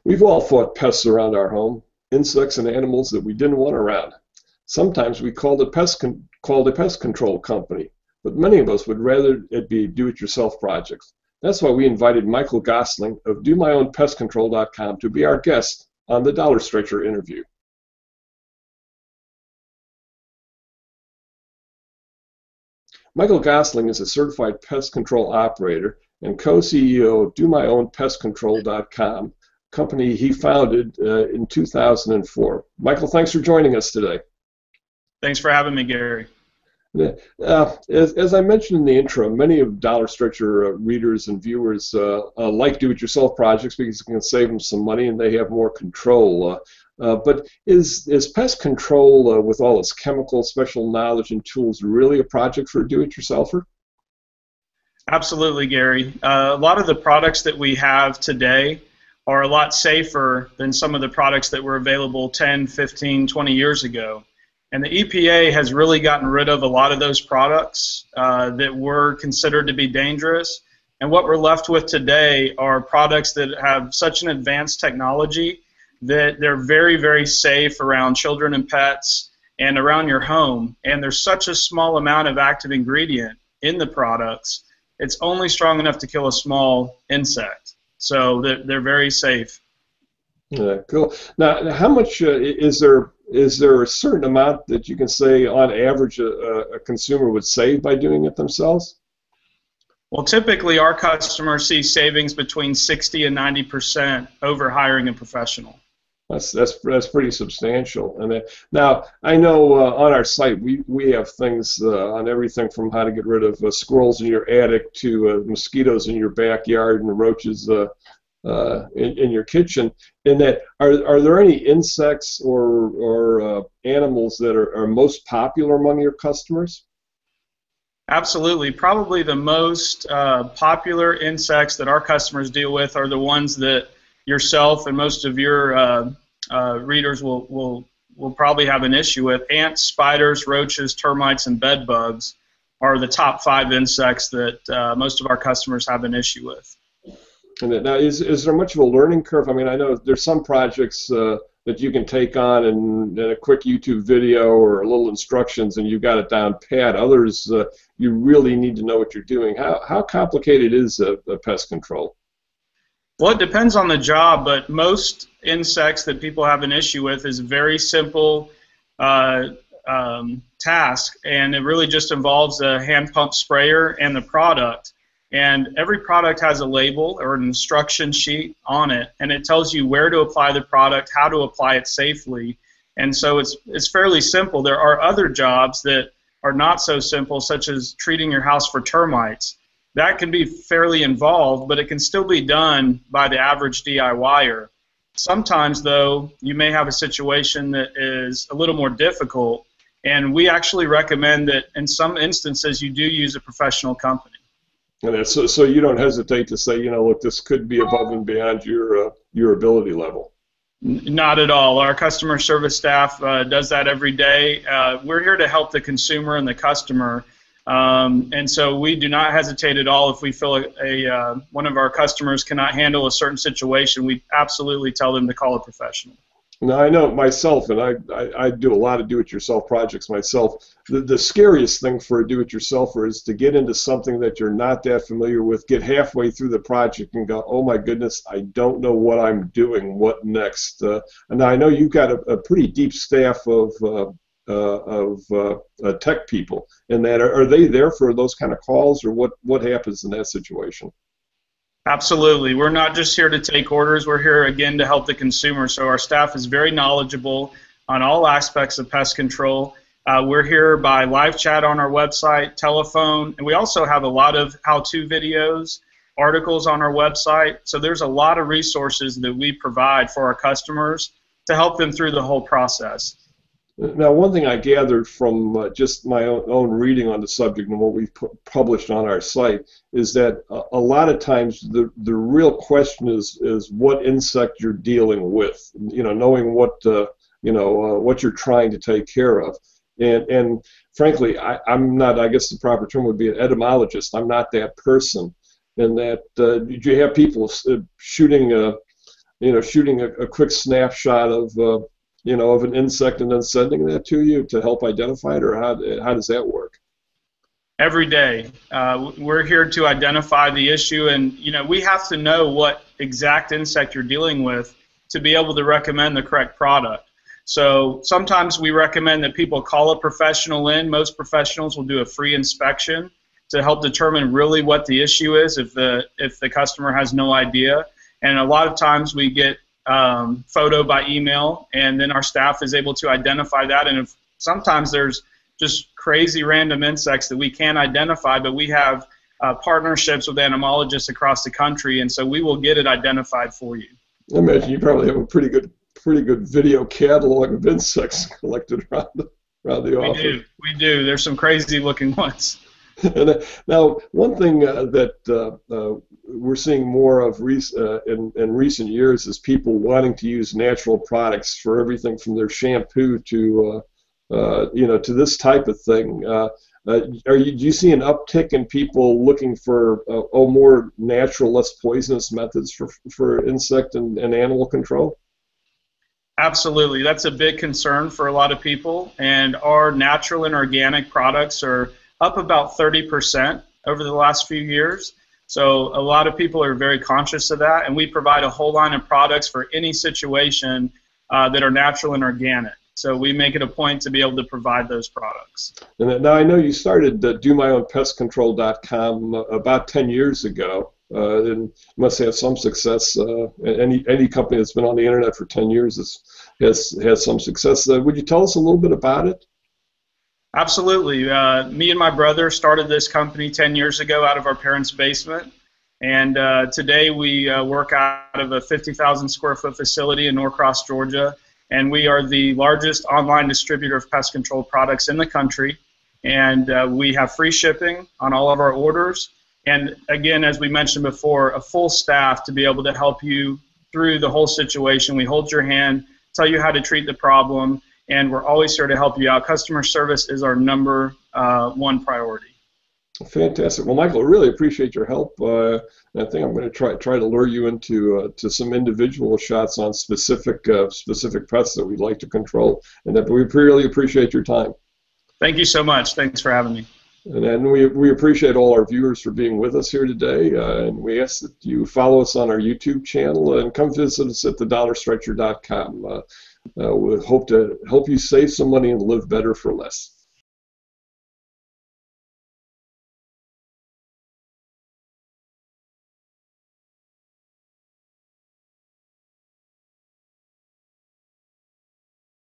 We've all fought pests around our home, insects and animals that we didn't want around. Sometimes we called a pest control company, but many of us would rather it be do-it-yourself projects. That's why we invited Michael Gosling of DoMyOwnPestControl.com to be our guest on the Dollar Stretcher interview. Michael Gosling is a certified pest control operator and co-CEO of DoMyOwnPestControl.com, company he founded in 2004. Michael, thanks for joining us today. Thanks for having me, Gary. As I mentioned in the intro, many of Dollar Stretcher readers and viewers like do-it-yourself projects because it can save them some money and they have more control. But is pest control, with all its chemical, special knowledge, and tools, really a project for a do-it-yourselfer? Absolutely, Gary. A lot of the products that we have today are a lot safer than some of the products that were available 10, 15, 20 years ago. And the EPA has really gotten rid of a lot of those products that were considered to be dangerous. And what we're left with today are products that have such an advanced technology that they're very, very safe around children and pets and around your home. And there's such a small amount of active ingredient in the products, it's only strong enough to kill a small insect. So they're very safe. Yeah, cool. Now, how much is there a certain amount that you can say on average a consumer would save by doing it themselves? Well, typically our customers see savings between 60 and 90% over hiring a professional. That's pretty substantial. And now I know on our site we have things on everything from how to get rid of squirrels in your attic to mosquitoes in your backyard and roaches in your kitchen. And that are there any insects or animals that are most popular among your customers? Absolutely. Probably the most popular insects that our customers deal with are the ones that yourself and most of your readers will probably have an issue with. Ants, spiders, roaches, termites, and bed bugs are the top 5 insects that most of our customers have an issue with. And now, is there much of a learning curve? I mean, I know there's some projects that you can take on in a quick YouTube video or a little instructions and you've got it down pat. Others, you really need to know what you're doing. How complicated is pest control? Well, it depends on the job, but most insects that people have an issue with is a very simple task, and it really just involves a hand pump sprayer and the product. And every product has a label or an instruction sheet on it, and it tells you where to apply the product, how to apply it safely. And so it's fairly simple. There are other jobs that are not so simple, such as treating your house for termites. That can be fairly involved, but it can still be done by the average DIYer. Sometimes, though, you may have a situation that is a little more difficult, and we actually recommend that in some instances you do use a professional company. And so you don't hesitate to say, look, this could be above and beyond your ability level. Not at all. Our customer service staff does that every day. We're here to help the consumer and the customer. And so we do not hesitate at all if we feel one of our customers cannot handle a certain situation. We absolutely tell them to call a professional. Now, I know myself, and I do a lot of do-it-yourself projects myself. The scariest thing for a do-it-yourselfer is to get into something that you're not that familiar with, get halfway through the project and go, oh my goodness, I don't know what I'm doing, what next? And I know you've got a pretty deep staff of tech people, and that are they there for those kind of calls, or what happens in that situation? Absolutely. We're not just here to take orders. We're here again to help the consumer. So our staff is very knowledgeable on all aspects of pest control. We're here by live chat on our website, telephone, and we also have a lot of how-to videos, articles on our website. So there's a lot of resources that we provide for our customers to help them through the whole process. Now, one thing I gathered from just my own reading on the subject and what we've published on our site is that a lot of times the real question is what insect you're dealing with. Knowing what what you're trying to take care of. And frankly, I'm not. I guess the proper term would be an etymologist. I'm not that person. And that did you have people shooting shooting a quick snapshot of of an insect and then sending that to you to help identify it, or how does that work? Every day. We're here to identify the issue, and we have to know what exact insect you're dealing with to be able to recommend the correct product. So sometimes we recommend that people call a professional in. Most professionals will do a free inspection to help determine really what the issue is if the customer has no idea. And a lot of times we get photo by email, and then our staff is able to identify that. And if sometimes there's just crazy random insects that we can't identify, but we have partnerships with entomologists across the country, and so we will get it identified for you. I imagine you probably have a pretty good video catalog of insects collected around the office. We do. There's some crazy looking ones. And, now, one thing that we're seeing more of in recent years is people wanting to use natural products for everything from their shampoo to to this type of thing. Do you see an uptick in people looking for more natural, less poisonous methods for insect and animal control? Absolutely. That's a big concern for a lot of people, and our natural and organic products are up about 30% over the last few years. So a lot of people are very conscious of that, and we provide a whole line of products for any situation that are natural and organic. So we make it a point to be able to provide those products. And now I know you started DoMyOwnPestControl.com about 10 years ago, and you must have some success. Any company that's been on the internet for 10 years has some success. Would you tell us a little bit about it? Absolutely. Me and my brother started this company 10 years ago out of our parents' basement, and today we work out of a 50,000 square foot facility in Norcross, Georgia. And we are the largest online distributor of pest control products in the country. And we have free shipping on all of our orders. And again, as we mentioned before, a full staff to be able to help you through the whole situation. We hold your hand, tell you how to treat the problem, and we're always here to help you out. Customer service is our number one priority. Fantastic. Well, Michael, I really appreciate your help. I think I'm going to try to lure you into to some individual shots on specific pests that we'd like to control, and that we really appreciate your time. Thank you so much. Thanks for having me. And then we appreciate all our viewers for being with us here today, and we ask that you follow us on our YouTube channel and come visit us at thedollarstretcher.com. We hope to help you save some money and live better for less.